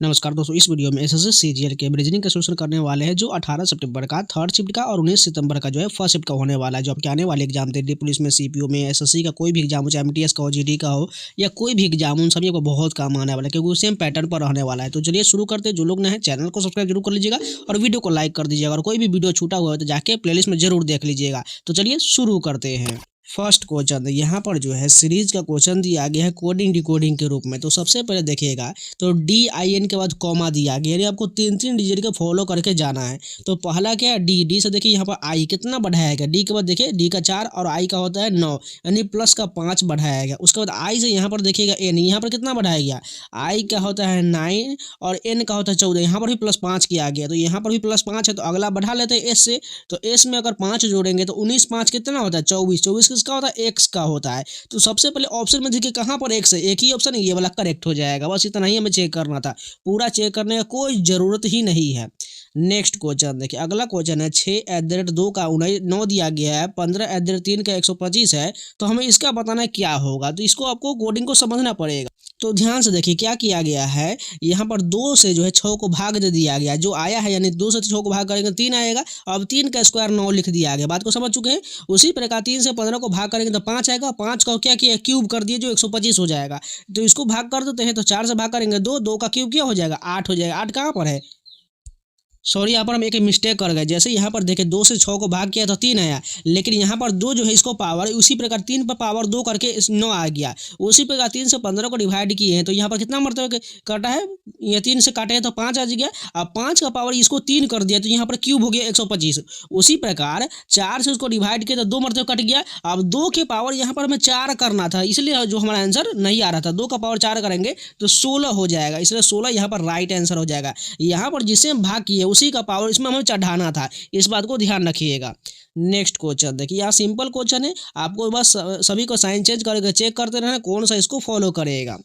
नमस्कार दोस्तों, इस वीडियो में एसएससी सीजीएल के रीजनिंग का सॉल्यूशन करने वाले हैं जो 18 सितंबर का थर्ड शिफ्ट का और 19 सितंबर का जो है फर्स्ट शिफ्ट का होने वाला है। जो आपके आने वाले एग्जाम थे दिल्ली पुलिस में, सीपीओ में, एसएससी का कोई भी एग्जाम हो, चाहे एमटीएस का हो, जीडी का हो या कोई भी एग्जाम, उन सभी को बहुत काम आने वाला है क्योंकि सेम पैटर्न पर रहने वाला है। तो चलिए शुरू करते हैं। जो लोग नए हैं चैनल को सब्सक्राइब जरूर कर लीजिएगा और वीडियो को लाइक कर दीजिएगा और कोई भी वीडियो छूटा हुआ है तो जाके प्लेलिस्ट में जरूर देख लीजिएगा। तो चलिए शुरू करते हैं। फर्स्ट क्वेश्चन यहाँ पर जो है सीरीज का क्वेश्चन दिया गया है कोडिंग डिकोडिंग के रूप में। तो सबसे पहले देखिएगा तो DIN के बाद कॉमा दिया गया, यानी आपको तीन तीन डिजिट के फॉलो करके जाना है। तो पहला क्या है डी से देखिए यहाँ पर आई कितना बढ़ाया गया, डी के बाद देखिए डी का 4 और आई का होता है 9, यानी प्लस का 5 बढ़ाया गया। उसके बाद आई से यहाँ पर देखिएगा एन, यहाँ पर कितना बढ़ाया गया, आई का होता है 9 और एन का होता है 14, यहाँ पर भी +5 किया गया। तो यहाँ पर भी +5 है तो अगला बढ़ा लेते हैं एस से। तो एस में अगर 5 जोड़ेंगे तो 19 5 कितना होता है 24, 24 किसका होता है एक्स का होता है। तो सबसे पहले ऑप्शन में देखिए कहाँ पर एक्स है, एक ही ऑप्शन ये वाला करेक्ट हो जाएगा। बस इतना ही हमें चेक करना था, पूरा चेक करने का कोई ज़रूरत ही नहीं है। नेक्स्ट क्वेश्चन देखिए, अगला क्वेश्चन है 6@2 का 9 दिया गया है, 15@3 का 125 है। तो हमें इसका बताना है क्या होगा। तो इसको आपको कोडिंग को समझना पड़ेगा। तो ध्यान से देखिए क्या किया गया है, यहाँ पर 2 से जो है 6 को भाग दे दिया गया, जो आया है यानी 2 से 6 को भाग करेंगे 3 आएगा। अब 3 का स्क्वायर 9 लिख दिया गया, बात को समझ चुके हैं। उसी प्रकार 3 से 15 को भाग करेंगे तो 5 आएगा, 5 का क्या किया क्यूब कर दिए जो 125 हो जाएगा। तो इसको भाग कर देते हैं, तो 4 से भाग करेंगे 2, 2 का क्यूब क्या हो जाएगा 8 हो जाएगा। 8 कहाँ पर है, सॉरी यहाँ पर हम एक मिस्टेक कर गए। जैसे यहाँ पर देखें 2 से 6 को भाग किया तो 3 आया, लेकिन यहाँ पर 2 जो है इसको पावर, उसी प्रकार 3 पर पावर 2 करके 9 आ गया। उसी प्रकार 3 से 15 को डिवाइड किए हैं तो यहाँ पर कितना मरतबा कटा है, ये 3 से काटे हैं तो 5 आ गया। अब 5 का पावर इसको 3 कर दिया तो यहाँ पर क्यूब हो गया 125। उसी प्रकार 4 से उसको डिवाइड किया तो 2 मरतबा कट गया। अब 2 के पावर यहाँ पर हमें 4 करना था, इसलिए जो हमारा आंसर नहीं आ रहा था। 2 का पावर 4 करेंगे तो 16 हो जाएगा, इसलिए 16 यहाँ पर राइट आंसर हो जाएगा। यहाँ पर जिसे हम भाग किए उसी का पावर इसमें हमें चढ़ाना था, इस बात को ध्यान रखिएगा। नेक्स्ट क्वेश्चन देखिए, यहाँ सिंपल क्वेश्चन है, आपको बस सभी को साइन चेंज करके चेक करते रहना कौन सा इसको फॉलो करेगा।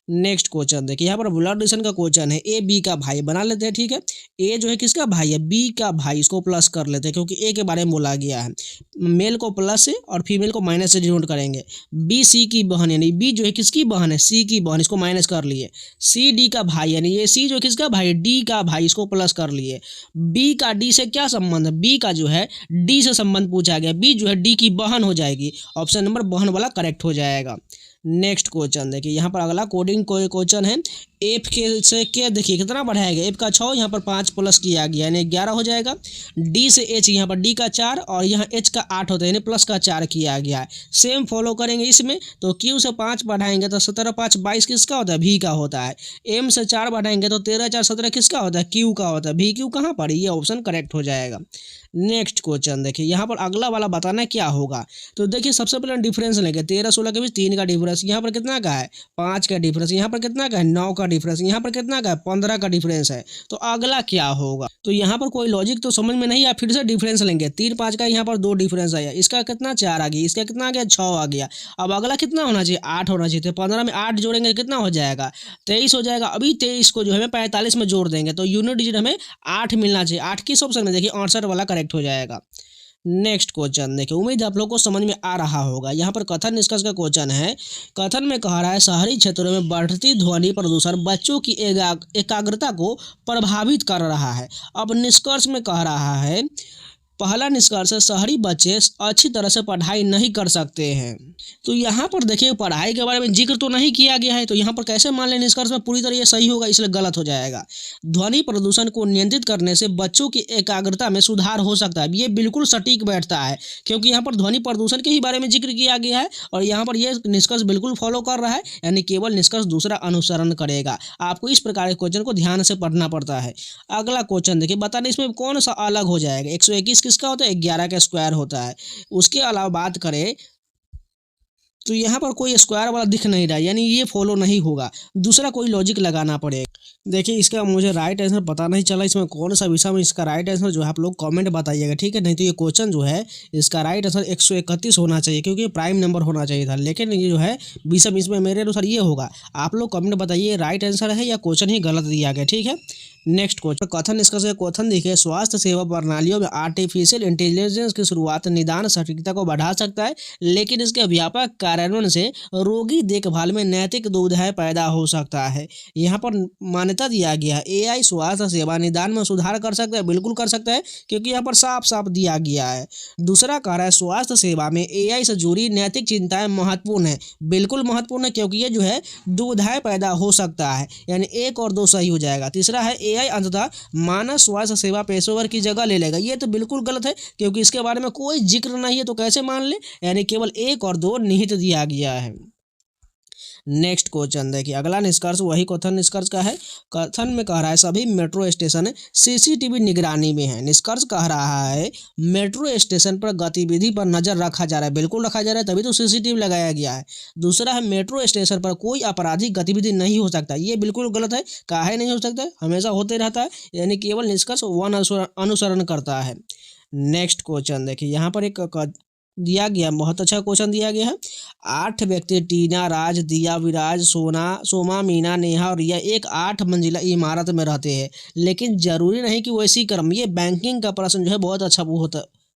नेक्स्ट क्वेश्चन देखिए, यहाँ पर ब्लड रिलेशन का क्वेश्चन है। ए बी का भाई बना लेते हैं, ठीक है। ए जो है किसका भाई है, बी का भाई, इसको प्लस कर लेते हैं क्योंकि ए के बारे में बोला गया है। मेल को प्लस से और फीमेल को माइनस से डिनोट करेंगे। बी सी की बहन, यानी बी जो है किसकी बहन है, सी की बहन, इसको माइनस कर लिए। सी डी का भाई, यानी ये सी जो है किसका भाई, डी का भाई, इसको प्लस कर लिए। बी का डी से क्या संबंध है, बी का जो है डी से संबंध पूछा गया, बी जो है डी की बहन हो जाएगी। ऑप्शन नंबर बहन वाला करेक्ट हो जाएगा। नेक्स्ट क्वेश्चन देखिए, यहाँ पर अगला कोडिंग क्वेश्चन है। एफ के से के देखिए कितना बढ़ाया गया, एफ का 6, यहाँ पर 5 प्लस किया गया यानी 11 हो जाएगा। डी से एच, यहाँ पर डी का 4 और यहाँ एच का 8 होता है यानी प्लस का 4 किया गया है। सेम फॉलो करेंगे इसमें, तो क्यू से 5 बढ़ाएंगे तो 17 5 22 किसका होता है, भी का होता है। एम से 4 बढ़ाएंगे तो 13 4 17 किसका होता है, क्यू का होता है। भी क्यू कहाँ पर, ये ऑप्शन करेक्ट हो जाएगा। नेक्स्ट क्वेश्चन देखिए, यहाँ पर अगला वाला बताना क्या होगा। तो देखिए सबसे पहले डिफरेंस लेंगे, 13 16 के बीच 3 का डिफरेंस, यहाँ पर कितना का है 5 का डिफरेंस, यहाँ पर कितना का है 9 का डिफरेंस, यहाँ पर कितना का है 15 का डिफरेंस है। तो अगला क्या होगा, तो यहाँ पर कोई लॉजिक तो समझ में नहीं आया, फिर से डिफरेंस लेंगे। 3 5 का यहाँ पर 2 डिफरेंस आया, इसका कितना 4 आ गया, इसका कितना आ गया 6 आ गया। अब अगला कितना होना चाहिए 8 होना चाहिए। तो 15 में 8 जोड़ेंगे कितना हो जाएगा 23 हो जाएगा। अभी 23 को जो है 45 में जोड़ देंगे तो यूनिट डिजिट हमें 8 मिलना चाहिए। 8 किस ऑप्शन में देखिए 68 वाला करेक्ट हो जाएगा। नेक्स्ट क्वेश्चन देखिए, उम्मीद है आप लोग को समझ में आ रहा होगा। यहाँ पर कथन निष्कर्ष का क्वेश्चन है। कथन में कह रहा है शहरी क्षेत्रों में बढ़ती ध्वनि प्रदूषण बच्चों की एकाग्रता को प्रभावित कर रहा है। अब निष्कर्ष में कह रहा है, पहला निष्कर्ष है शहरी बच्चे अच्छी तरह से पढ़ाई नहीं कर सकते हैं। तो यहाँ पर देखिए पढ़ाई के बारे में जिक्र तो नहीं किया गया है, तो यहाँ पर कैसे मान लें निष्कर्ष में पूरी तरह ये सही होगा, इसलिए गलत हो जाएगा। ध्वनि प्रदूषण को नियंत्रित करने से बच्चों की एकाग्रता में सुधार हो सकता है, ये बिल्कुल सटीक बैठता है क्योंकि यहाँ पर ध्वनि प्रदूषण के ही बारे में जिक्र किया गया है और यहाँ पर यह निष्कर्ष बिल्कुल फॉलो कर रहा है, यानी केवल निष्कर्ष दूसरा अनुसरण करेगा। आपको इस प्रकार के क्वेश्चन को ध्यान से पढ़ना पड़ता है। अगला क्वेश्चन देखिए, बताने इसमें कौन सा अलग हो जाएगा। 121 किसका होता है, 11 का स्क्वायर होता है। उसके अलावा बात करें तो यहाँ पर कोई स्क्वायर वाला दिख नहीं रहा, यानी ये फॉलो नहीं होगा, दूसरा कोई लॉजिक लगाना पड़ेगा। देखिए इसका मुझे राइट आंसर पता नहीं चला, इसमें कौन सा विषय में इसका राइट आंसर जो है आप लोग कमेंट बताइएगा, ठीक है। नहीं तो ये क्वेश्चन जो है इसका राइट आंसर 131 होना चाहिए क्योंकि प्राइम नंबर होना चाहिए था, लेकिन ये जो है विषय इसमें मेरे अनुसार ये होगा। आप लोग कमेंट बताइए राइट आंसर है या क्वेश्चन ही गलत दिया गया, ठीक है। नेक्स्ट क्वेश्चन कथन निष्कर्ष का कथन देखिए, स्वास्थ्य सेवा प्रणालियों में आर्टिफिशियल इंटेलिजेंस की शुरुआत निदान सटीकता को बढ़ा सकता है, लेकिन इसके व्यापक कार्यान्वयन से रोगी देखभाल में नैतिक दुविधाएं पैदा हो सकता है। यहाँ पर मान्यता दिया गया है एआई स्वास्थ्य सेवा निदान में सुधार कर सकता है, बिल्कुल कर सकता है, क्योंकि यहाँ पर साफ साफ दिया गया है। दूसरा कह रहा है स्वास्थ्य सेवा में एआई से जुड़ी नैतिक चिंताएं महत्वपूर्ण है, बिल्कुल महत्वपूर्ण है, क्योंकि ये जो है दुविधाएं पैदा हो सकता है, यानी 1 और 2 सही हो जाएगा। तीसरा है एआई अंततः मानव स्वास्थ्य सेवा पेशेवर की जगह ले लेगा, ये तो बिल्कुल गलत है, क्योंकि इसके बारे में कोई जिक्र नहीं है, तो कैसे मान ले, यानी केवल 1 और 2 निहित दिया गया है। नेक्स्ट क्वेश्चन देखिए, अगला निष्कर्ष वही कथन निष्कर्ष का है। कथन में कह रहा है सभी मेट्रो स्टेशन सीसीटीवी निगरानी में है। निष्कर्ष कह रहा है मेट्रो स्टेशन पर गतिविधि पर नजर रखा जा रहा है, बिल्कुल रखा जा रहा है, तभी तो सीसीटीवी लगाया गया है। दूसरा है मेट्रो स्टेशन पर कोई आपराधिक गतिविधि नहीं हो सकता, ये बिल्कुल गलत है, काहे नहीं हो सकता है, हमेशा होते रहता है, यानी केवल निष्कर्ष वन अनुसरण करता है। नेक्स्ट क्वेश्चन देखिए, यहाँ पर एक दिया गया, बहुत अच्छा क्वेश्चन दिया गया है। 8 व्यक्ति टीना, राज, दिया, विराज, सोमा, मीना, नेहा और रिया एक 8 मंजिला इमारत में रहते हैं, लेकिन जरूरी नहीं कि वैसी क्रम। ये बैंकिंग का प्रश्न जो है बहुत अच्छा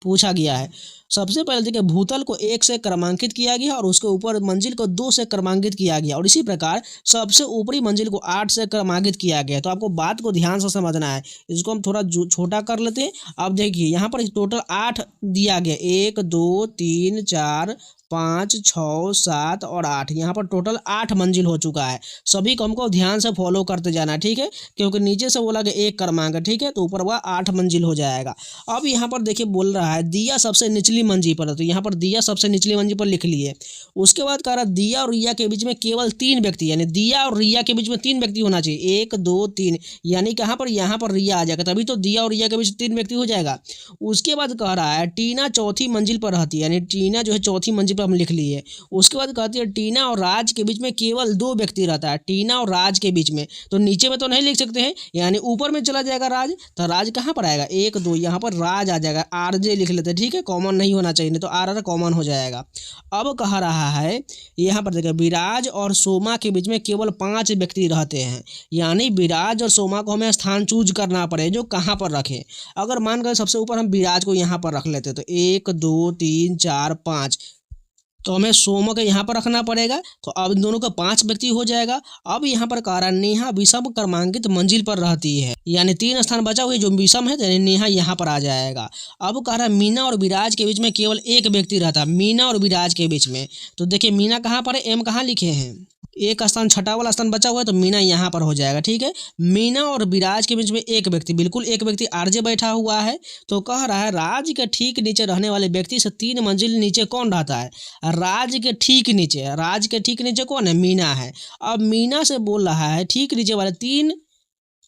पूछा गया है। सबसे पहले देखिए भूतल को 1 से क्रमांकित किया गया और उसके ऊपर मंजिल को 2 से क्रमांकित किया गया, और इसी प्रकार सबसे ऊपरी मंजिल को 8 से क्रमांकित किया गया। तो आपको बात को ध्यान से समझना है, इसको हम थोड़ा छोटा कर लेते हैं। अब देखिए यहाँ पर टोटल 8 दिया गया, 1 2 3 4 5 6 7 और 8, यहाँ पर टोटल 8 मंजिल हो चुका है। सभी को हमको ध्यान से फॉलो करते जाना है, ठीक है, क्योंकि नीचे से बोला गया 1 क्रमांक, ठीक है, तो ऊपर वह 8 मंजिल हो जाएगा। अब यहाँ पर देखिए बोल रहा है दिया सबसे निचली मंजिल पर है, तो यहाँ पर दिया सबसे निचली मंजिल पर लिख लिए। उसके बाद कह रहा है दिया और रिया के बीच में केवल 3 व्यक्ति, यानी दिया और रिया के बीच में 3 व्यक्ति होना चाहिए, 1 2 3, यानी कहाँ पर, यहाँ पर रिया आ जाएगा, तभी तो दिया और रिया के बीच 3 व्यक्ति हो जाएगा। उसके बाद कह रहा है टीना चौथी मंजिल पर रहती है, यानी टीना जो है चौथी मंजिल पर हम लिख लिए। उसके बाद कहती है टीना और राज के बीच में केवल 2 व्यक्ति रहता है, टीना और राज के बीच में, तो नीचे में तो नहीं लिख सकते हैं, यानी ऊपर में चला जाएगा राज, तो राज कहाँ पर आएगा, 1 2, यहाँ पर राज आ जाएगा, आरजे लिख लेते हैं, ठीक है, कॉमन नहीं होना चाहिए, नहीं तो आर कॉमन हो जाएगा। अब कह रहा है यहाँ पर देखिए विराज और सोमा के बीच में केवल 5 व्यक्ति रहते हैं, यानी विराज और सोमा को हमें स्थान चूज करना पड़े जो कहाँ पर रखें। अगर मान कर सबसे ऊपर हम विराज को यहाँ पर रख लेते तो 1 2 3 4 5, तो हमें सोमा को यहाँ पर रखना पड़ेगा, तो अब इन दोनों का 5 व्यक्ति हो जाएगा। अब यहाँ पर कह रहा है नेहा विषम क्रमांकित मंजिल पर रहती है, यानी 3 स्थान बचा हुआ जो विषम है, यानी नेहा यहाँ पर आ जाएगा। अब कह रहा है मीना और विराज के बीच में केवल 1 व्यक्ति रहता है, मीना और विराज के बीच में, तो देखिए मीना कहाँ पर है, एम कहाँ लिखे हैं, एक स्थान छठा वाला स्थान बचा हुआ है, तो मीना यहाँ पर हो जाएगा, ठीक है। मीना और विराज के बीच में 1 व्यक्ति, बिल्कुल 1 व्यक्ति आरजे बैठा हुआ है, तो कह रहा है राज के ठीक नीचे रहने वाले व्यक्ति से 3 मंजिल नीचे कौन रहता है, राज के ठीक नीचे, राज के ठीक नीचे कौन है, मीना है। अब मीना से बोल रहा है ठीक नीचे वाले 3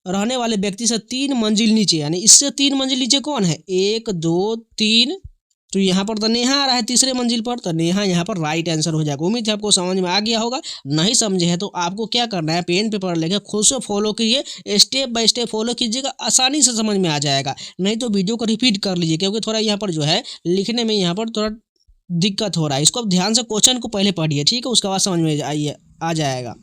रहने वाले व्यक्ति से 3 मंजिल नीचे, यानी इससे 3 मंजिल नीचे कौन है, 1 2 3, तो यहाँ पर तो नेहा आ रहा है तीसरे मंजिल पर, तो नेहा यहाँ पर राइट आंसर हो जाएगा। उम्मीद है आपको समझ में आ गया होगा, नहीं समझे है तो आपको क्या करना है, पेन पेपर लेकर खुद से फॉलो कीजिए, स्टेप बाय स्टेप फॉलो कीजिएगा, आसानी से समझ में आ जाएगा। नहीं तो वीडियो को रिपीट कर लीजिए, क्योंकि थोड़ा यहाँ पर जो है लिखने में यहाँ पर थोड़ा दिक्कत हो रहा है। इसको आप ध्यान से क्वेश्चन को पहले पढ़िए, ठीक है, उसके बाद समझ में आ जाएगा।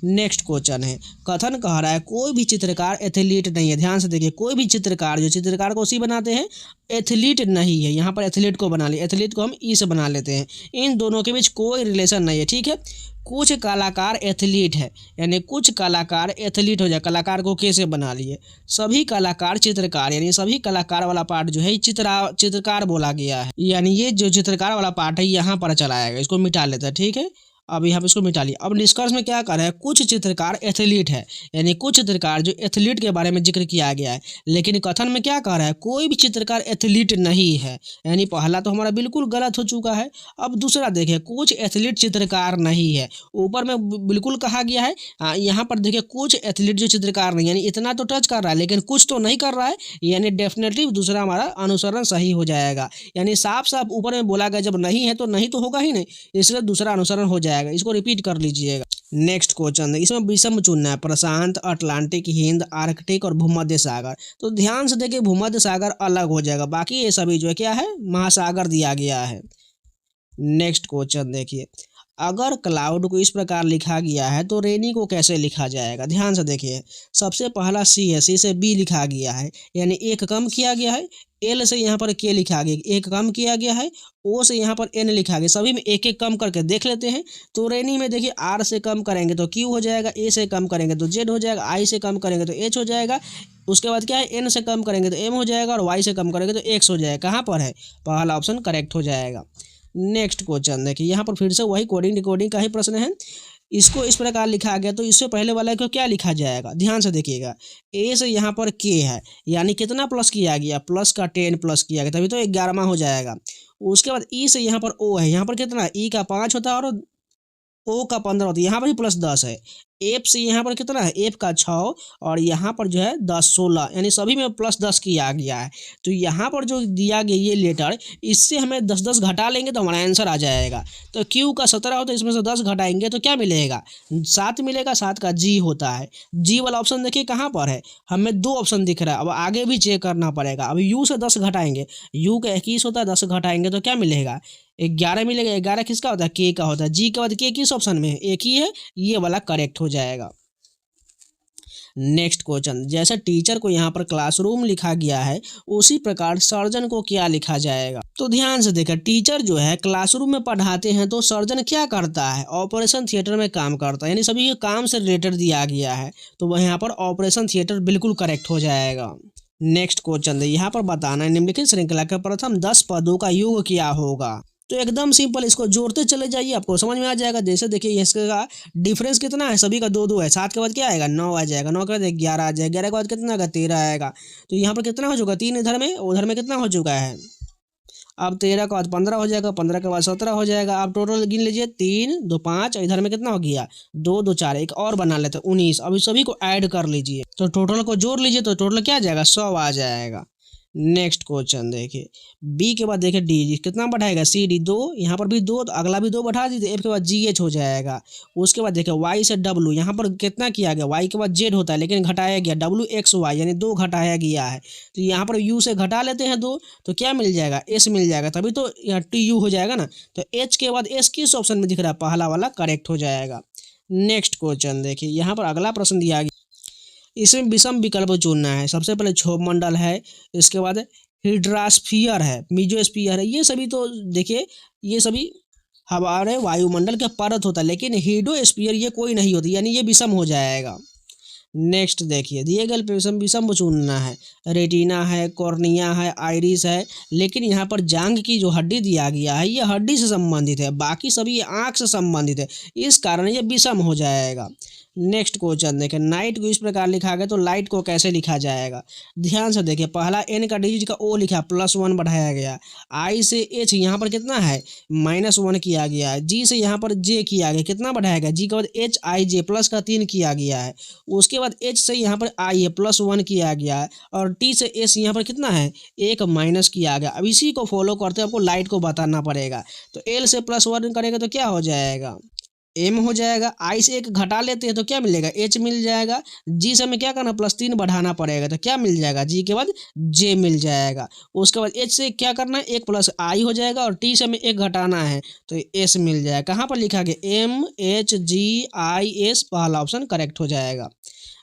नेक्स्ट क्वेश्चन है, कथन कह रहा है कोई भी चित्रकार एथलीट नहीं है। ध्यान से देखिए, कोई भी चित्रकार, जो चित्रकार को उसी बनाते हैं, एथलीट नहीं है। यहाँ पर एथलीट को बना लिया, एथलीट को हम ई से बना लेते हैं, इन दोनों के बीच कोई रिलेशन नहीं है, ठीक है। कुछ कलाकार एथलीट है, यानी कुछ कलाकार एथलीट हो जाए, कलाकार को कैसे बना लिए, सभी कलाकार चित्रकार, यानी सभी कलाकार वाला पार्ट जो है चित्रकार बोला गया है, यानी ये जो चित्रकार वाला पार्ट है यहाँ पर चला आएगा, इसको मिटा लेते हैं, ठीक है। अब यहाँ पे इसको मिटा लिया। अब निष्कर्ष में क्या कर रहा है, कुछ चित्रकार एथलीट है, यानी कुछ चित्रकार जो एथलीट के बारे में जिक्र किया गया है, लेकिन कथन में क्या कह रहा है, कोई भी चित्रकार एथलीट नहीं है, यानी पहला तो हमारा बिल्कुल गलत हो चुका है। अब दूसरा देखिए, कुछ एथलीट चित्रकार नहीं है, ऊपर में बिल्कुल कहा गया है, यहाँ पर देखिए कुछ एथलीट जो चित्रकार नहीं, यानी इतना तो टच कर रहा है लेकिन कुछ तो नहीं कर रहा है, यानी डेफिनेटली दूसरा हमारा अनुसरण सही हो जाएगा। यानी साफ साफ ऊपर में बोला गया जब नहीं है तो नहीं तो होगा ही नहीं, इसलिए दूसरा अनुसरण हो जाएगा। इसको रिपीट कर लीजिएगा। नेक्स्ट क्वेश्चन, इसमें विषम चुनना है, प्रशांत, अटलांटिक, हिंद, आर्कटिक और भूमध्य सागर। तो ध्यान से देखिए भूमध्य सागर अलग हो जाएगा, बाकी ये सभी जो है क्या है, महासागर दिया गया है। नेक्स्ट क्वेश्चन देखिए, अगर क्लाउड को इस प्रकार लिखा गया है तो रेनी को कैसे लिखा जाएगा? ध्यान से देखिए, सबसे पहला सी है, सी से बी लिखा गया है, यानी एक कम किया गया है, एल से यहाँ पर के लिखा गया, एक कम किया गया है, ओ से यहाँ पर एन लिखा गया, सभी में एक एक कम करके देख लेते हैं। तो रेनी में देखिए आर से कम करेंगे तो क्यू हो जाएगा, ए से कम करेंगे तो जेड हो जाएगा, आई से कम करेंगे तो एच हो जाएगा, उसके बाद क्या है, एन से कम करेंगे तो एम हो जाएगा और वाई से कम करेंगे तो एक्स हो जाएगा। कहाँ पर है? पहला ऑप्शन करेक्ट हो जाएगा। नेक्स्ट क्वेश्चन देखिए, यहाँ पर फिर से वही कोडिंग डिकोडिंग का ही प्रश्न है। इसको इस प्रकार लिखा गया तो इससे पहले वाला को क्या लिखा जाएगा? ध्यान से देखिएगा, ए से यहाँ पर के है, यानी कितना प्लस किया गया? प्लस का 10 प्लस किया गया, तभी तो 11वां हो जाएगा। उसके बाद ई से यहाँ पर ओ है, यहाँ पर कितना? ई का 5 होता है और ओ का 15 होता है, यहाँ पर भी +10 है। एफ से यहाँ पर कितना है? एफ का 6 और यहाँ पर जो है 10 16, यानी सभी में +10 किया गया है। तो यहाँ पर जो दिया गया ये लेटर, इससे हमें 10 घटा लेंगे तो हमारा आंसर आ जाएगा। तो क्यू का 17 होता है, इसमें से 10 घटाएंगे तो क्या मिलेगा? 7 मिलेगा, 7 का जी होता है। जी वाला ऑप्शन देखिए कहाँ पर है, हमें 2 ऑप्शन दिख रहा है, अब आगे भी चेक करना पड़ेगा। अब यू से 10 घटाएंगे, यू का 21 होता है, 10 घटाएंगे तो क्या मिलेगा? 11 मिलेगा। 11 किसका होता है? के का होता है। जी के बाद के किस ऑप्शन में है? एक ही है, ये वाला करेक्ट हो जाएगा। नेक्स्ट क्वेश्चन, जैसे टीचर को यहाँ पर क्लासरूम लिखा गया है, उसी प्रकार सर्जन को क्या लिखा जाएगा? तो ध्यान से देखिए, टीचर जो है क्लासरूम में पढ़ाते हैं तो सर्जन क्या करता है? ऑपरेशन थिएटर में काम करता है, यानी सभी काम से रिलेटेड दिया गया है, तो वह यहाँ पर ऑपरेशन थिएटर बिल्कुल करेक्ट हो जाएगा। नेक्स्ट क्वेश्चन यहाँ पर बताना है, निम्नलिखित श्रृंखला के प्रथम 10 पदों का योग क्या होगा? तो एकदम सिंपल, इसको जोड़ते चले जाइए, आपको समझ में आ जाएगा। जैसे देखिए इसका डिफरेंस कितना है, सभी का 2 2 है। 7 के बाद क्या आएगा? 9 आ जाएगा, 9 के बाद 11 आ जाएगा, 11 के बाद कितना आएगा? 13 आएगा। तो यहाँ पर कितना हो चुका? 3 इधर में, उधर में कितना हो चुका है? अब 13 के बाद 15 हो जाएगा, 15 के बाद 17 हो जाएगा। आप टोटल गिन लीजिए, 3 2 5, इधर में कितना हो गया? 2 2 4, एक और बना लेते हैं 19। अभी सभी को ऐड कर लीजिए तो टोटल को जोड़ लीजिए, तो टोटल क्या आ जाएगा? 100 आ जाएगा। नेक्स्ट क्वेश्चन देखिए, बी के बाद देखिए डी कितना बढ़ाएगा? सी डी 2, यहाँ पर भी 2, तो अगला भी 2 बढ़ा दीजिए। एफ के बाद जी एच हो जाएगा। उसके बाद देखिए वाई से डब्लू, यहाँ पर कितना किया गया? वाई के बाद जेड होता है, लेकिन घटाया गया डब्लू एक्स वाई, यानी 2 घटाया गया है। तो यहाँ पर यू से घटा लेते हैं 2, तो क्या मिल जाएगा? एस मिल जाएगा, तभी तो यहाँ टी यू हो जाएगा ना। तो एच के बाद एस किस ऑप्शन में दिख रहा है? पहला वाला करेक्ट हो जाएगा। नेक्स्ट क्वेश्चन देखिए, यहाँ पर अगला प्रश्न दिया गया, इसमें विषम विकल्प चुनना है। सबसे पहले क्षोभ मंडल है, इसके बाद हिड्रास्फीयर है, मीजोस्फीयर है, ये सभी तो देखिए ये सभी हमारे वायुमंडल के परत होता है, लेकिन हीडोस्फीयर ये कोई नहीं होती, यानी ये विषम हो जाएगा। नेक्स्ट देखिए, दिए गए विषम विषम चुनना है। रेटिना है, कॉर्निया है, आइरिस है, लेकिन यहाँ पर जांघ की जो हड्डी दिया गया है ये हड्डी से संबंधित है, बाकी सभी आँख से संबंधित है, इस कारण ये विषम हो जाएगा। नेक्स्ट क्वेश्चन देखें, नाइट को इस प्रकार लिखा गया तो लाइट को कैसे लिखा जाएगा? ध्यान से देखिए, पहला एन का डिजिट का ओ लिखा, +1 बढ़ाया गया। आई से एच यहाँ पर कितना है? -1 किया गया है। जी से यहाँ पर जे किया गया, कितना बढ़ाया गया? जी के बाद एच आई जे, प्लस का 3 किया गया है। उसके बाद एच से यहाँ पर आई है, +1 किया गया है। और टी से एस यहाँ पर कितना है? 1 माइनस किया गया। अब इसी को फॉलो करते आपको लाइट को बताना पड़ेगा। तो एल से +1 करेंगे तो क्या हो जाएगा? एम हो जाएगा। आई से 1 घटा लेते हैं तो क्या मिलेगा? एच मिल जाएगा। जी से हमें क्या करना? +3 बढ़ाना पड़ेगा, तो क्या मिल जाएगा? जी के बाद जे मिल जाएगा। उसके बाद एच से क्या करना है? 1 प्लस आई हो जाएगा, और टी से हमें 1 घटाना है तो एस मिल जाएगा। कहाँ पर लिखा गया? MHGIS, पहला ऑप्शन करेक्ट हो जाएगा।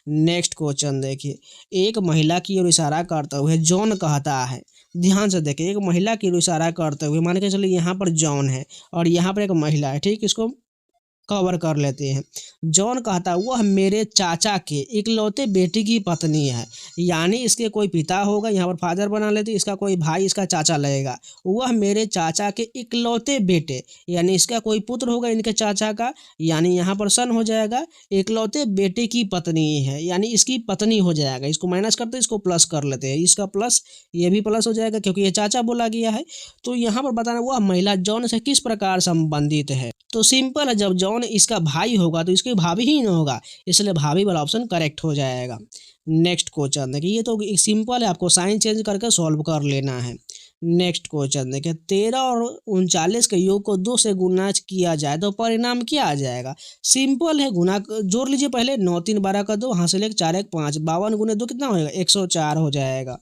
नेक्स्ट क्वेश्चन देखिए, एक महिला की ओर इशारा करते हुए जॉन कहता है। ध्यान से देखिए, एक महिला की ओर इशारा करते हुए, मान के चलिए यहाँ पर जॉन है और यहाँ पर एक महिला है, ठीक, इसको कवर कर लेते हैं। जॉन कहता है वह मेरे चाचा के इकलौते बेटी की पत्नी है, यानी इसके कोई पिता होगा, यहाँ पर फादर बना लेते, इसका कोई भाई इसका चाचा लगेगा। वह मेरे चाचा के इकलौते बेटे, यानी इसका कोई पुत्र होगा इनके चाचा का, यानी यहाँ पर सन हो जाएगा। इकलौते बेटे की पत्नी है, यानी इसकी पत्नी हो जाएगा। इसको माइनस करते इसको प्लस कर लेते हैं, इसका प्लस ये भी प्लस हो जाएगा क्योंकि ये चाचा बोला गया है। तो यहाँ पर बताना वह महिला जॉन से किस प्रकार संबंधित है। तो सिंपल है, जब जॉन इसका भाई होगा तो इसकी भाभी ही ना होगा, इसलिए भाभी वाला ऑप्शन करेक्ट हो जाएगा। नेक्स्ट क्वेश्चन देखिए, ये तो सिंपल है, आपको साइन चेंज करके सॉल्व कर लेना है। नेक्स्ट क्वेश्चन देखिए, 13 और 39 के योग को 2 से गुना किया जाए तो परिणाम क्या आ जाएगा? सिंपल है, गुना जोड़ लीजिए पहले, 9 3 12 का 2, हासिल 1 4 1 5, 52 × 2 कितना होएगा? 104 हो जाएगा।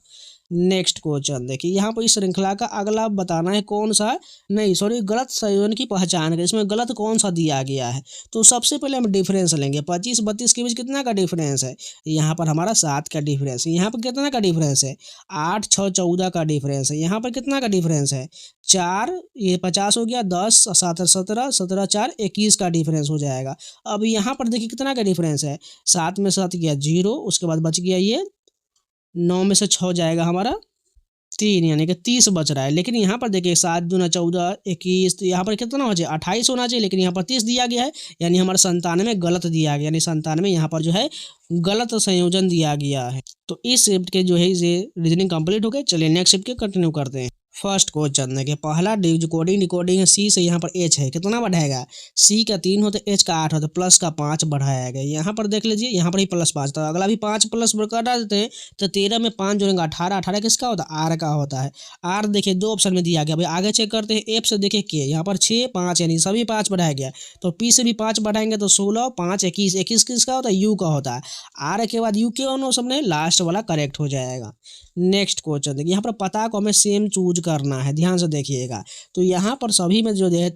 नेक्स्ट क्वेश्चन देखिए, यहाँ पर इस श्रृंखला का अगला बताना है कौन सा, नहीं सॉरी, गलत संयोजन की पहचान करें, इसमें गलत कौन सा दिया गया है। तो सबसे पहले हम डिफरेंस लेंगे, 25 32 के बीच कितना का डिफरेंस है, यहाँ पर हमारा 7 का डिफरेंस है। यहाँ पर कितना का डिफरेंस है, 8 6 14 का डिफरेंस है। यहाँ पर कितना का डिफरेंस है, 4, ये 50 हो गया, 10 7 17 17 4 21 का डिफरेंस हो जाएगा। अब यहाँ पर देखिए कितना का डिफरेंस है, 7 में 7 गया 0, उसके बाद बच गया ये 9 में से 6 जाएगा हमारा 3, यानी कि 30 बच रहा है। लेकिन यहाँ पर देखिए 7 दूना 14 21, तो यहाँ पर कितना हो जाए 28 होना चाहिए, लेकिन यहाँ पर 30 दिया गया है, यानी हमारा 97 गलत दिया गया, यानी 97 यहाँ पर जो है गलत संयोजन दिया गया है। तो इस शिफ्ट के जो है ये रीजनिंग कंप्लीट हो गए। चलिए नेक्स्ट शिफ्ट के कंटिन्यू करते हैं। फर्स्ट क्वेश्चन देखिए, पहला डिकोडिंग है, सी से यहाँ पर एच है, कितना बढ़ाएगा, सी का 3 होता है, एच का 8 होता है, प्लस का 5 बढ़ाया गया। यहाँ पर देख लीजिए, यहाँ पर ही +5 था, अगला भी 5 प्लस कटा देते हैं, तो 13 में 5 जोड़ेंगे 18, 18 किसका होता है, आर का होता है। आर देखिए 2 ऑप्शन में दिया गया, भाई आगे चेक करते हैं, एफ से देखिए के, यहाँ पर 6 5 यानी सभी 5 बढ़ाया गया, तो पी से भी 5 बढ़ाएंगे तो 16 5 21, 21 किसका होता है, यू का होता है। आर के बाद यू के सबने लास्ट वाला करेक्ट हो जाएगा। नेक्स्ट क्वेश्चन देखिए, यहाँ पर पता को हमें सेम चूज करना है, ध्यान से देखिएगा। तो यहाँ पर सभी में जो है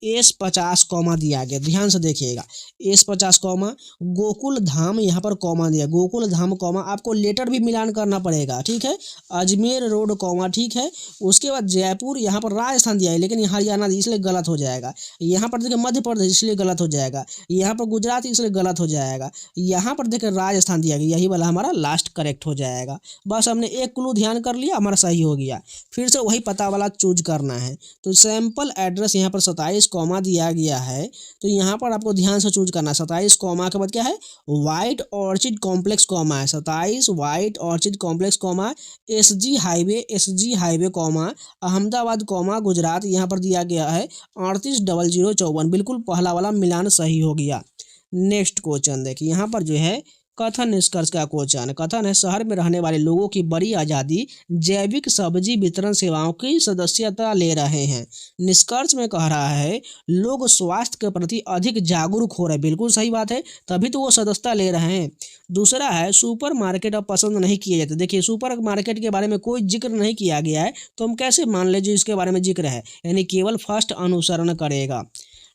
S50 कॉमा दिया गया, ध्यान से देखिएगा, S50 कॉमा, गोकुल धाम यहाँ पर कॉमा दिया, गोकुल धाम कॉमा, आपको लेटर भी मिलान करना पड़ेगा, ठीक है। अजमेर रोड कॉमा, ठीक है। उसके बाद जयपुर, यहाँ पर राजस्थान दिया है, लेकिन यहाँ हरियाणा इसलिए गलत हो जाएगा। यहाँ पर देखिए मध्य प्रदेश, इसलिए गलत हो जाएगा। यहाँ पर गुजरात, इसलिए गलत हो जाएगा। यहाँ पर देखिए राजस्थान दिया गया, यही वाला हमारा लास्ट करेक्ट हो जाएगा। बस हमने एक क्लू ध्यान कर लिया, हमारा सही हो गया। फिर से वही पता वाला चूज करना है। तो सैंपल एड्रेस यहाँ पर 27 कॉमा दिया गया है, तो यहाँ पर आपको ध्यान से चूज करना है। 27 कॉमा के बाद क्या है, व्हाइट ऑर्चिड कॉम्प्लेक्स कॉमा है, 27 white orchid complex comma, SG highway comma, Ahmedabad comma, Gujarat, यहाँ पर दिया गया है 380054, बिल्कुल पहला वाला मिलान सही हो गया। नेक्स्ट क्वेश्चन देखिए, यहाँ पर जो है कथन निष्कर्ष का क्वेश्चन, कथन है शहर में रहने वाले लोगों की बड़ी आज़ादी जैविक सब्जी वितरण सेवाओं की सदस्यता ले रहे हैं। निष्कर्ष में कह रहा है लोग स्वास्थ्य के प्रति अधिक जागरूक हो रहे हैं, बिल्कुल सही बात है, तभी तो वो सदस्यता ले रहे हैं। दूसरा है सुपर मार्केट अब पसंद नहीं किए जाते। देखिए सुपर मार्केट के बारे में कोई जिक्र नहीं किया गया है, तो हम कैसे मान लें जो इसके बारे में जिक्र है, यानी केवल फर्स्ट अनुसरण करेगा।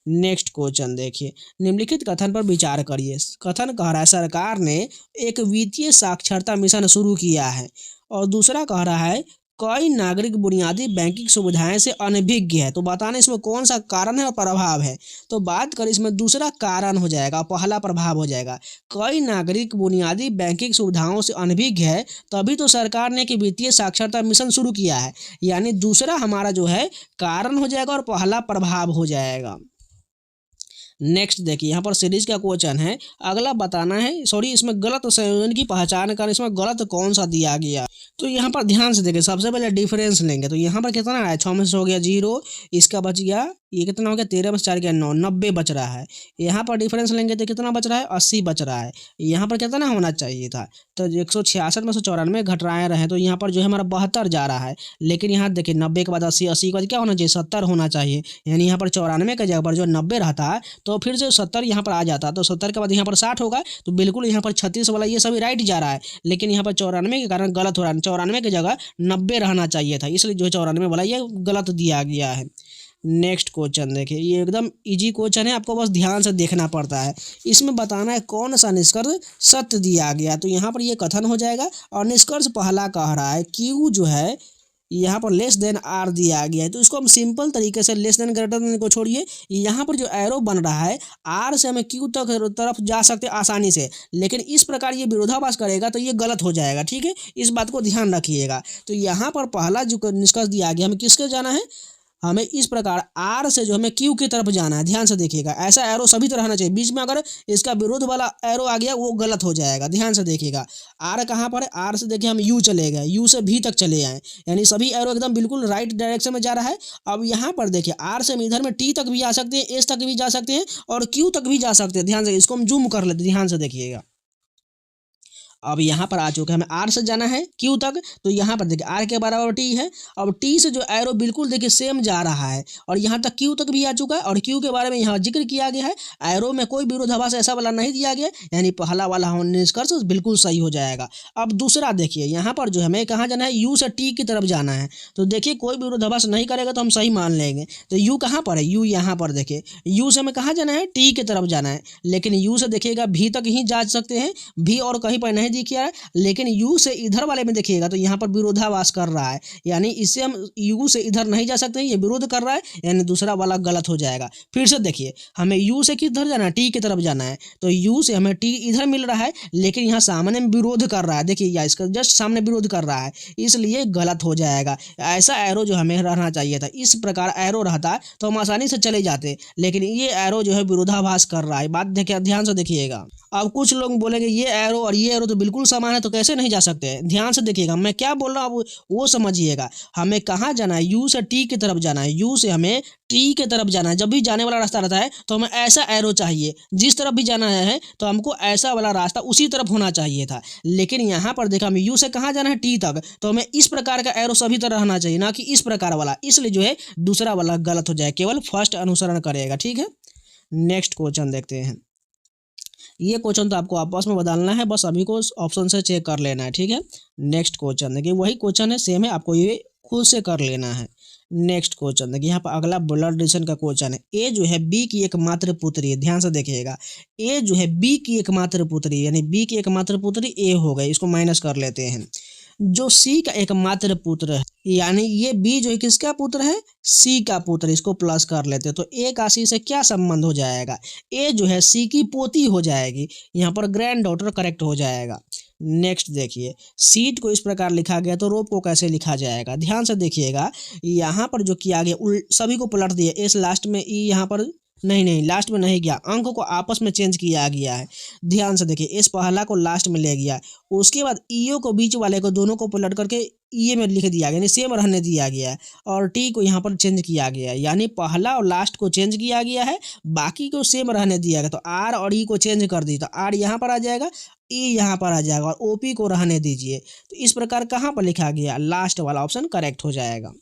नेक्स्ट क्वेश्चन देखिए, निम्नलिखित कथन पर विचार करिए। कथन कह रहा है सरकार ने एक वित्तीय साक्षरता मिशन शुरू किया है, और दूसरा कह रहा है कई नागरिक बुनियादी बैंकिंग सुविधाएं से अनभिज्ञ है। तो बताना इसमें कौन सा कारण है और प्रभाव है। तो बात करें इसमें दूसरा कारण हो जाएगा, पहला प्रभाव हो जाएगा। कई नागरिक बुनियादी बैंकिंग सुविधाओं से अनभिज्ञ है, तभी तो सरकार ने कि वित्तीय साक्षरता मिशन शुरू किया है, यानी दूसरा हमारा जो है कारण हो जाएगा और पहला प्रभाव हो जाएगा। नेक्स्ट देखिए, यहाँ पर सीरीज का क्वेश्चन है, अगला बताना है, सॉरी इसमें गलत संयोजन की पहचान कर, इसमें गलत कौन सा दिया गया। तो यहाँ पर ध्यान से देखिए, सबसे पहले डिफरेंस लेंगे, तो यहाँ पर कितना है, 6 में से हो गया 0, इसका बच गया, ये कितना हो गया 13 में से 4 गया 9, 90 बच रहा है। यहाँ पर डिफरेंस लेंगे तो कितना बच रहा है, 80 बच रहा है। यहाँ पर कितना होना चाहिए था, तो 166 में से 94 घट रहे हैं, तो यहाँ पर जो है हमारा 72 जा रहा है। लेकिन यहाँ देखिए 90 के बाद 80, 80 के बाद क्या होना चाहिए, 70 होना चाहिए, यानी यहाँ पर 94 के जगह पर जो 90 रहता है, तो फिर से 70 यहाँ पर आ जाता है, तो 70 के बाद यहाँ पर 60 होगा, तो बिल्कुल यहाँ पर 36 वाला ये सभी राइट जा रहा है। लेकिन यहाँ पर 94 के कारण गलत हो रहा है, 94 की जगह 90 रहना चाहिए था, इसलिए जो है 94 वाला ये गलत दिया गया है। नेक्स्ट क्वेश्चन देखिए, ये एकदम इजी क्वेश्चन है, आपको बस ध्यान से देखना पड़ता है। इसमें बताना है कौन सा निष्कर्ष सत्य दिया गया। तो यहाँ पर ये कथन हो जाएगा, और निष्कर्ष पहला कह रहा है क्यू जो है यहाँ पर लेस देन आर दिया गया है, तो इसको हम सिंपल तरीके से लेस देन ग्रेटर देन को छोड़िए, यहाँ पर जो एरो बन रहा है आर से हमें क्यू तक तरफ जा सकते हैं आसानी से, लेकिन इस प्रकार ये विरोधाभास करेगा तो ये गलत हो जाएगा, ठीक है, इस बात को ध्यान रखिएगा। तो यहाँ पर पहला जो निष्कर्ष दिया गया, हमें किसके जाना है, हमें इस प्रकार आर से जो हमें क्यू की तरफ जाना है, ध्यान से देखिएगा, ऐसा एरो सभी तरह रहना चाहिए, बीच में अगर इसका विरोध वाला एरो आ गया वो गलत हो जाएगा, ध्यान से देखिएगा। आर कहाँ पर है, आर से देखिए हम यू चले गए, यू से भी तक चले आए, यानी सभी एरो एकदम बिल्कुल राइट डायरेक्शन में जा रहा है। अब यहाँ पर देखिए आर से हम इधर में टी तक भी जा सकते हैं, एस तक भी जा सकते हैं, और क्यू तक भी जा सकते हैं, ध्यान से इसको हम जूम कर लेते हैं, ध्यान से देखिएगा। अब यहाँ पर आ चुके हैं, हमें आर से जाना है क्यू तक, तो यहाँ पर देखिए आर के बराबर टी है। अब टी से जो एरो बिल्कुल देखिए सेम जा रहा है और यहाँ तक क्यू तक भी आ चुका है और क्यू के बारे में यहाँ जिक्र किया गया है। एरो में कोई विरोधाभास ऐसा वाला नहीं दिया गया, यानी पहला वाला निष्कर्ष बिल्कुल सही हो जाएगा। अब दूसरा देखिए, यहाँ पर जो हमें कहाँ जाना है, यू से टी की तरफ जाना है। तो देखिए कोई विरोधाभास नहीं करेगा तो हम सही मान लेंगे। तो यू कहाँ पर है, यू यहाँ पर देखिए, यू से हमें कहाँ जाना है, टी की तरफ जाना है। लेकिन यू से देखिएगा भी तक ही जा सकते हैं, भी और कहीं पर नहीं दिख रहा है। लेकिन यू से इधर वाले में देखिएगा तो यहाँ पर विरोधाभास कर रहा है, यानी इससे हम यू से इधर नहीं जा सकते हैं, ये विरोध कर रहा है, यानी दूसरा वाला गलत हो जाएगा। फिर से देखिए, हमें यू से किधर जाना है, टी की तरफ जाना है। तो यू से हमें टी इधर मिल रहा है, लेकिन यहाँ सामने में विरोध कर रहा है, देखिए या इसका जस्ट सामने विरोध कर रहा है, इसलिए गलत हो जाएगा। ऐसा एरो जो हमें रहना चाहिए था, इस प्रकार एरो रहता तो हम आसानी से चले जाते, लेकिन ये एरो जो है विरोधाभास कर रहा है। बात देखिए, ध्यान से देखिएगा। अब कुछ लोग बोलेंगे ये एरो और ये एरो तो बिल्कुल समान है, तो कैसे नहीं जा सकते हैं। ध्यान से देखिएगा, मैं क्या बोल रहा हूँ वो समझिएगा। हमें कहाँ जाना है, यू से टी की तरफ जाना है, यू से हमें टी की तरफ जाना है। जब भी जाने वाला रास्ता रहता है तो हमें ऐसा एरो चाहिए, जिस तरफ भी जाना है तो हमको ऐसा वाला रास्ता उसी तरफ होना चाहिए था। लेकिन यहाँ पर देखा, हमें यू से कहाँ जाना है, टी तक, तो हमें इस प्रकार का एरो सभी तरह रहना चाहिए, ना कि इस प्रकार वाला। इसलिए जो है दूसरा वाला गलत हो जाए, केवल फर्स्ट अनुसरण करेगा। ठीक है, नेक्स्ट क्वेश्चन देखते हैं। ये क्वेश्चन तो आपको आपस में बदलना है, बस अभी को ऑप्शन से चेक कर लेना है। ठीक है, नेक्स्ट क्वेश्चन देखिए, वही क्वेश्चन है, सेम है, आपको ये खुद से कर लेना है। नेक्स्ट क्वेश्चन देखिए, यहाँ पर अगला ब्लड रिलेशन का क्वेश्चन है। ए जो है बी की एकमात्र पुत्री है, ध्यान से देखिएगा। ए जो है बी की एकमात्र पुत्री, यानी बी की एकमात्र पुत्री ए हो गई, इसको माइनस कर लेते हैं। जो सी का एकमात्र पुत्र है, यानी ये बी जो है किसका पुत्र है, सी का पुत्र, इसको प्लस कर लेते हैं। तो ए का सी से क्या संबंध हो जाएगा, ए जो है सी की पोती हो जाएगी, यहाँ पर ग्रैंड डॉटर करेक्ट हो जाएगा। नेक्स्ट देखिए, सीट को इस प्रकार लिखा गया तो रोप को कैसे लिखा जाएगा। ध्यान से देखिएगा, यहाँ पर जो किया गया सभी को पलट दिया, एस लास्ट में, ई यहाँ पर नहीं लास्ट में नहीं गया, अंक को आपस में चेंज किया गया है। ध्यान से देखिए, इस पहला को लास्ट में ले गया, उसके बाद ईओ को बीच वाले को दोनों को पलट करके ई में लिख दिया गया, यानी सेम रहने दिया गया है। और टी को यहाँ पर चेंज किया गया है, यानी पहला और लास्ट को चेंज किया गया है, बाकी को सेम रहने दिया गया। तो आर और ई को चेंज कर दी, तो आर यहाँ पर आ जाएगा, ई यहाँ पर आ जाएगा, और ओपी को रहने दीजिए। तो इस प्रकार कहाँ पर लिखा गया, लास्ट वाला ऑप्शन करेक्ट हो जाएगा।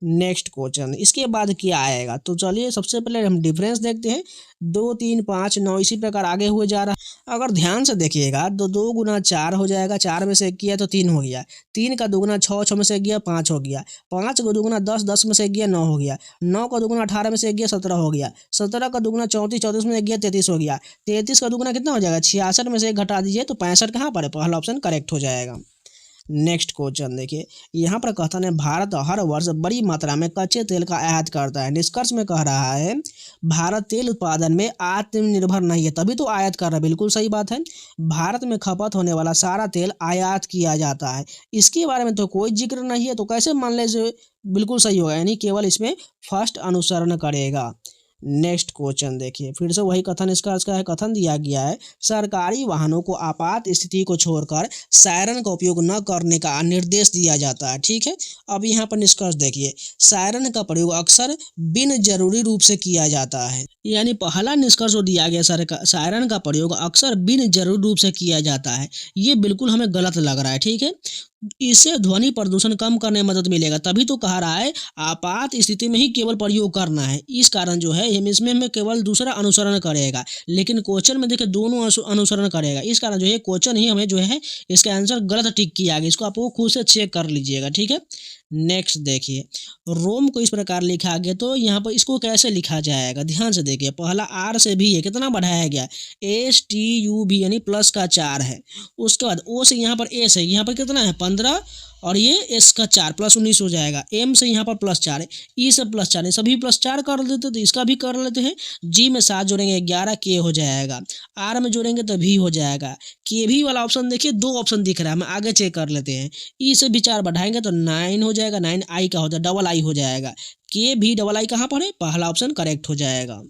नेक्स्ट क्वेश्चन, इसके बाद क्या आएगा, तो चलिए सबसे पहले हम डिफरेंस देखते हैं। 2 3 5 9 इसी प्रकार आगे हुए जा रहा है। अगर ध्यान से देखिएगा तो 2 गुना 4 हो जाएगा, 4 में से 1 किया तो 3 हो गया, 3 का दुगुना 6, 6 में से 1 गया 5 हो गया, 5 का दुगुना 10, 10 में से 1 गया 9 हो गया, 9 का दुगुना 18 में से 1 गया 17 हो गया, 17 का दुगुना 34, 34 में 1 गया 33 हो गया, 33 का दुगुना कितना हो जाएगा 66 में से 1 घटा दीजिए तो 65 कहाँ पर है, पहला ऑप्शन करेक्ट हो जाएगा। नेक्स्ट क्वेश्चन देखिए, यहाँ पर कहता है भारत हर वर्ष बड़ी मात्रा में कच्चे तेल का आयात करता है। निष्कर्ष में कह रहा है भारत तेल उत्पादन में आत्मनिर्भर नहीं है, तभी तो आयात कर रहा है। बिल्कुल सही बात है, भारत में खपत होने वाला सारा तेल आयात किया जाता है, इसके बारे में तो कोई जिक्र नहीं है, तो कैसे मान लीजिए बिल्कुल सही होगा, यानी केवल इसमें फर्स्ट अनुसरण करेगा। नेक्स्ट क्वेश्चन देखिए, फिर से वही कथन निष्कर्ष का है। कथन दिया गया है सरकारी वाहनों को आपात स्थिति को छोड़कर सायरन का उपयोग न करने का निर्देश दिया जाता है। ठीक है, अब यहाँ पर निष्कर्ष देखिए, सायरन का प्रयोग अक्सर बिन जरूरी रूप से किया जाता है, यानी पहला निष्कर्ष जो दिया गया सायरन का प्रयोग अक्सर बिन जरूरी रूप से किया जाता है, ये बिल्कुल हमें गलत लग रहा है। ठीक है, इससे ध्वनि प्रदूषण कम करने में मदद मिलेगा, तभी तो कह रहा है आपात स्थिति में ही केवल प्रयोग करना है। इस कारण जो है इसमें हमें केवल दूसरा अनुसरण करेगा, लेकिन क्वेश्चन में देखिए दोनों अनुसरण करेगा। इस कारण जो है क्वेश्चन ही हमें जो है इसका आंसर गलत टिक किया गया, इसको आप खुद से चेक कर लीजिएगा। ठीक है, नेक्स्ट देखिए, रोम को इस प्रकार लिखा गया तो यहाँ पर इसको कैसे लिखा जाएगा। ध्यान से देखिए, पहला आर से भी है, कितना बढ़ाया गया, STUB यानी प्लस का 4 है। उसके बाद ओ से यहाँ पर एस है, यहाँ पर कितना है 15, और ये एस का 4 प्लस 19 हो जाएगा। एम से यहाँ पर प्लस 4 है, ई से प्लस 4 है, सभी प्लस 4 कर लेते तो इसका भी कर लेते हैं। जी में 7 जोड़ेंगे 11, के हो जाएगा। आर में जोड़ेंगे तो भी हो जाएगा। के भी वाला ऑप्शन देखिए 2 ऑप्शन दिख रहा है, हम आगे चेक कर लेते हैं। ई से भी 4 बढ़ाएंगे तो 9 हो जाएगा, 9 आई का होता है, डबल आई हो जाएगा। के भी डबल आई कहाँ पर है, पहला ऑप्शन करेक्ट हो जाएगा।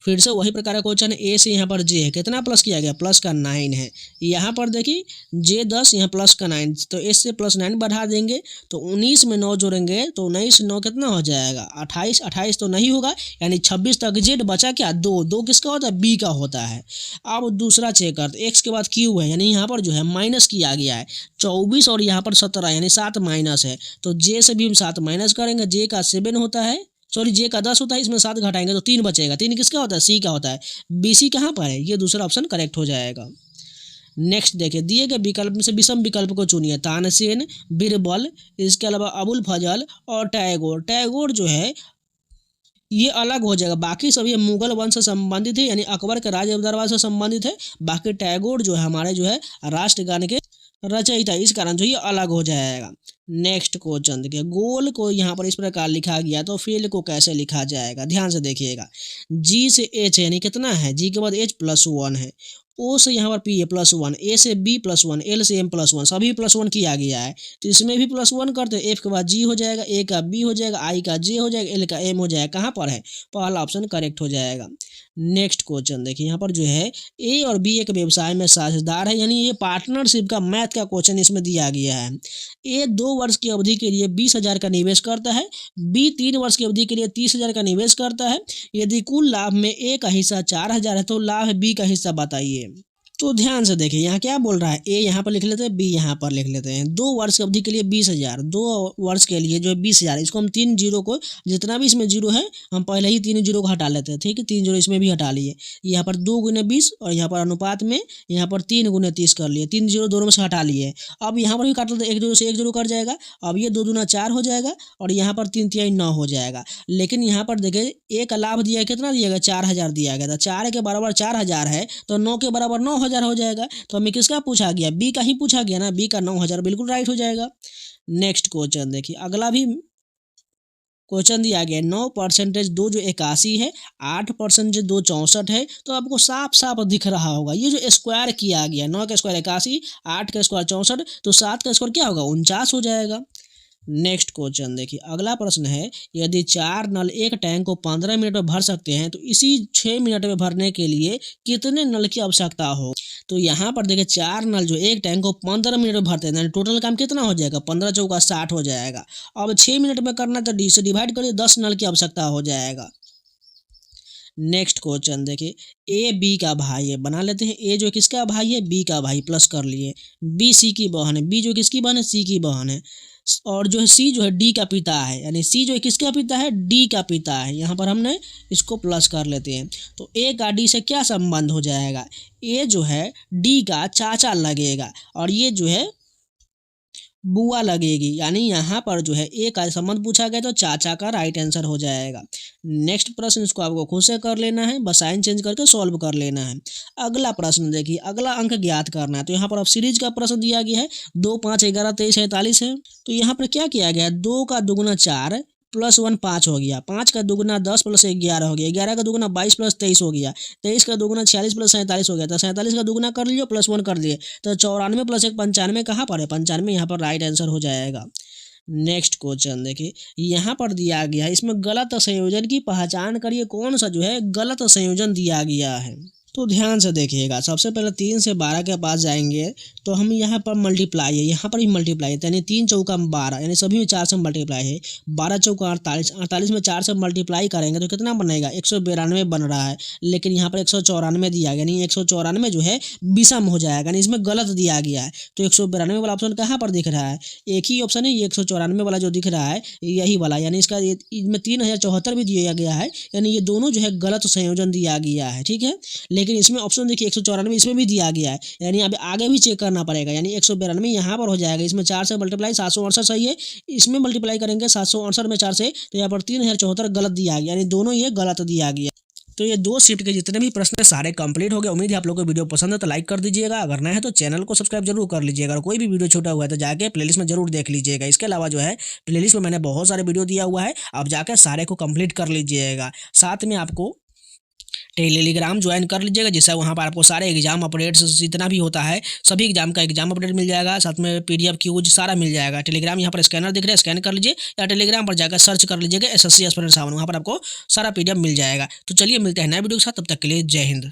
फिर से वही प्रकार का क्वेश्चन है, ए से यहाँ पर जे है, कितना प्लस किया गया, प्लस का 9 है। यहाँ पर देखिए जे 10, यहाँ प्लस का 9, तो एस से प्लस 9 बढ़ा देंगे तो 19 में 9 जोड़ेंगे तो 19 9 कितना हो जाएगा 28, 28 तो नहीं होगा, यानी 26 तक जेड बचा क्या, 2, 2 किसका होता है, बी का होता है। अब दूसरा चेक करते, एक्स के बाद क्यू है, यानी यहाँ पर जो है माइनस किया गया है 24 और यहाँ पर 17 यानी 7 माइनस है, तो जे से भी हम 7 माइनस करेंगे, जे का 7 होता है, सॉरी जे का 10 होता है, इसमें 7 घटाएंगे तो 3 बचेगा, 3 किसका होता है, सी का होता है। बी सी कहाँ पर है, ये दूसरा ऑप्शन करेक्ट हो जाएगा। नेक्स्ट देखिए, दिए गए विकल्प में से विषम विकल्प को चुनिए, तानसेन, बीरबल, इसके अलावा अबुल फजल और टैगोर। टैगोर जो है ये अलग हो जाएगा, बाकी सभी मुगल वंश से संबंधित है, यानी अकबर के राज दरबार से संबंधित है। बाकी टैगोर जो है हमारे जो है राष्ट्रगान के रचयिता, इस कारण जो ये अलग हो जाएगा। नेक्स्ट क्वेश्चन देखिए, गोल को यहाँ पर इस प्रकार लिखा गया तो फील्ड को कैसे लिखा जाएगा, ध्यान से देखिएगा। जी से एच है, यानी कितना है, जी के बाद एच +1 है, ओ से यहाँ पर पी है +1, ए से बी +1, एल से एम +1, सभी +1 किया गया है, तो इसमें भी +1 करते हैं, एफ के बाद जी हो जाएगा, ए का बी हो जाएगा, आई का जे हो जाएगा, एल का एम हो जाएगा, कहाँ पर है, पहला ऑप्शन करेक्ट हो जाएगा। नेक्स्ट क्वेश्चन देखिए, यहाँ पर जो है ए और बी एक व्यवसाय में साझेदार है, यानी ये पार्टनरशिप का मैथ का क्वेश्चन इसमें दिया गया है। ए 2 वर्ष की अवधि के लिए 20,000 का निवेश करता है, बी 3 वर्ष की अवधि के लिए 30,000 का निवेश करता है। यदि कुल लाभ में ए का हिस्सा 4,000 है तो लाभ बी का हिस्सा बताइए। तो ध्यान से देखिए, यहाँ क्या बोल रहा है, ए यहाँ पर लिख लेते हैं, बी यहाँ पर लिख लेते हैं। 2 वर्ष की अवधि के लिए 20,000, 2 वर्ष के लिए जो है 20,000, इसको हम 3 जीरो को, जितना भी इसमें जीरो है हम पहले ही 3 जीरो को हटा लेते हैं, ठीक है, 3 जीरो इसमें भी हटा लिए। यहाँ पर 2 गुने 20 और यहाँ पर अनुपात में यहाँ पर 3 गुने 30 कर लिए, 3 जीरो दोनों में से हटा लिए। अब यहाँ पर भी काट लेते हैं, 1 जीरो से 1 जीरो कट जाएगा, अब ये 2 दूना 4 हो जाएगा और यहाँ पर 3 तिहाई 9 हो जाएगा। लेकिन यहाँ पर देखिए ए का लाभ दिया है, कितना दिया गया, 4,000 दिया गया था, 4 के बराबर 4,000 है तो 9 के बराबर 9,000 हो जाएगा, तो हमें किसका पूछा गया, बी का ही पूछा गया ना, बी का 9,000 बिल्कुल राइट हो जाएगा। नेक्स्ट क्वेश्चन देखिए, अगला भी क्वेश्चन दिया गया 9% 2 जो 81 है, 8% जो 2 64 है, तो आपको साफ साफ दिख रहा होगा ये जो स्क्वायर किया गया, 9 का स्क्वायर 81, 8 का स्क्वायर 64, तो 7 का स्क्वायर क्या होगा, 49 हो जाएगा। नेक्स्ट क्वेश्चन देखिए, अगला प्रश्न है, यदि 4 नल एक टैंक को 15 मिनट में भर सकते हैं तो इसी 6 मिनट में भरने के लिए कितने नल की आवश्यकता हो। तो यहाँ पर देखिए 4 नल जो एक टैंक को 15 मिनट में भरते हैं, टोटल काम कितना हो जाएगा, 15 चौका 60 हो जाएगा। अब 6 मिनट में करना तो डी से डिवाइड करिए, 10 नल की आवश्यकता हो जाएगा। नेक्स्ट क्वेश्चन देखिए, ए बी का भाई है, बना लेते हैं, ए जो किसका भाई है, बी का भाई, प्लस कर लिए, बी सी की बहन है, बी जो किसकी बहन है, सी की बहन है, और जो है सी जो है डी का पिता है, यानी सी जो है किसका पिता है, डी का पिता है। यहाँ पर हमने इसको प्लस कर लेते हैं, तो ए का डी से क्या संबंध हो जाएगा, ए जो है डी का चाचा लगेगा और ये जो है बुआ लगेगी, यानी यहाँ पर जो है ए का संबंध पूछा गया तो चाचा का राइट आंसर हो जाएगा। नेक्स्ट प्रश्न, इसको आपको खुद से कर लेना है, बस साइन चेंज करके सॉल्व कर लेना है। अगला प्रश्न देखिए, अगला अंक ज्ञात करना है, तो यहाँ पर अब सीरीज का प्रश्न दिया गया है, 2 5 11 23 43 है, तो यहाँ पर क्या किया गया है, 2 का दुगुना 4 +1 5 हो गया, 5 का दुगुना 10 + 1 11 हो गया, 11 का दुगुना 22 + 23 हो गया, 23 का दुगुना 46 + 47 हो गया, तो 47 का दुगुना कर लियो +1 कर दिए, तो 94 + 1 95 कहाँ पर है, 95 यहाँ पर राइट आंसर हो जाएगा। नेक्स्ट क्वेश्चन देखिए, यहाँ पर दिया गया है, इसमें गलत संयोजन की पहचान करिए, कौन सा जो है गलत संयोजन दिया गया है। तो ध्यान से देखिएगा, सबसे पहले 3 से 12 के पास जाएंगे तो हम यहाँ पर मल्टीप्लाई है, यहाँ पर भी मल्टीप्लाई है, यानी 3 चौका 12, यानी सभी में 4 से मल्टीप्लाई है, 12 चौका 48, 48 में 4 से मल्टीप्लाई करेंगे तो कितना बनेगा, 192 बन रहा है, लेकिन यहाँ पर 194 दिया गया, यानी 194 जो है विषम हो जाएगा, यानी इसमें गलत दिया गया है, तो 192 वाला ऑप्शन कहाँ पर दिख रहा है, एक ही ऑप्शन है, ये 194 वाला जो दिख रहा है यही वाला, यानी इसका इसमें 3074 भी दिया गया है, यानी ये दोनों जो है गलत संयोजन दिया गया है, ठीक है। लेकिन इसमें ऑप्शन देखिए 194 इसमें भी दिया गया है, यानी अब आगे भी चेक करना पड़ेगा, यानी 192 यहाँ पर हो जाएगा, इसमें 4 से मल्टीप्लाई 768 सही है, इसमें मल्टीप्लाई करेंगे 768 में 4 से, तो यहाँ पर 3074 गलत दिया गया, यानी दोनों ये गलत दिया गया। तो ये 2 शिफ्ट के जितने भी प्रश्न सारे कंप्लीट हो गए। उम्मीद है आप लोगों को वीडियो पसंद है तो लाइक कर दीजिएगा, अगर नया है तो चैनल को सब्सक्राइब जरूर कर लीजिएगा, और कोई भी वीडियो छोटा हुआ है तो जाके प्लेलिस्ट में जरूर देख लीजिएगा। इसके अलावा जो है प्लेलिस्ट में मैंने बहुत सारे वीडियो दिया हुआ है, आप जाके सारे को कंप्लीट कर लीजिएगा। साथ में आपको टेलीग्राम ज्वाइन कर लीजिएगा, जिससे वहाँ पर आपको सारे एग्जाम अपडेट्स जितना भी होता है सभी एग्जाम का एग्जाम अपडेट मिल जाएगा, साथ में PDF क्यूज सारा मिल जाएगा। टेलीग्राम यहाँ पर स्कैनर दिख रहा है, स्कैन कर लीजिए या टेलीग्राम पर जाकर सर्च कर लीजिएगा SSC एस्पिरेंट 7, वहाँ पर आपको सारा PDF मिल जाएगा। तो चलिए मिलते हैं नए वीडियो के साथ, तब तक के लिए जय हिंद।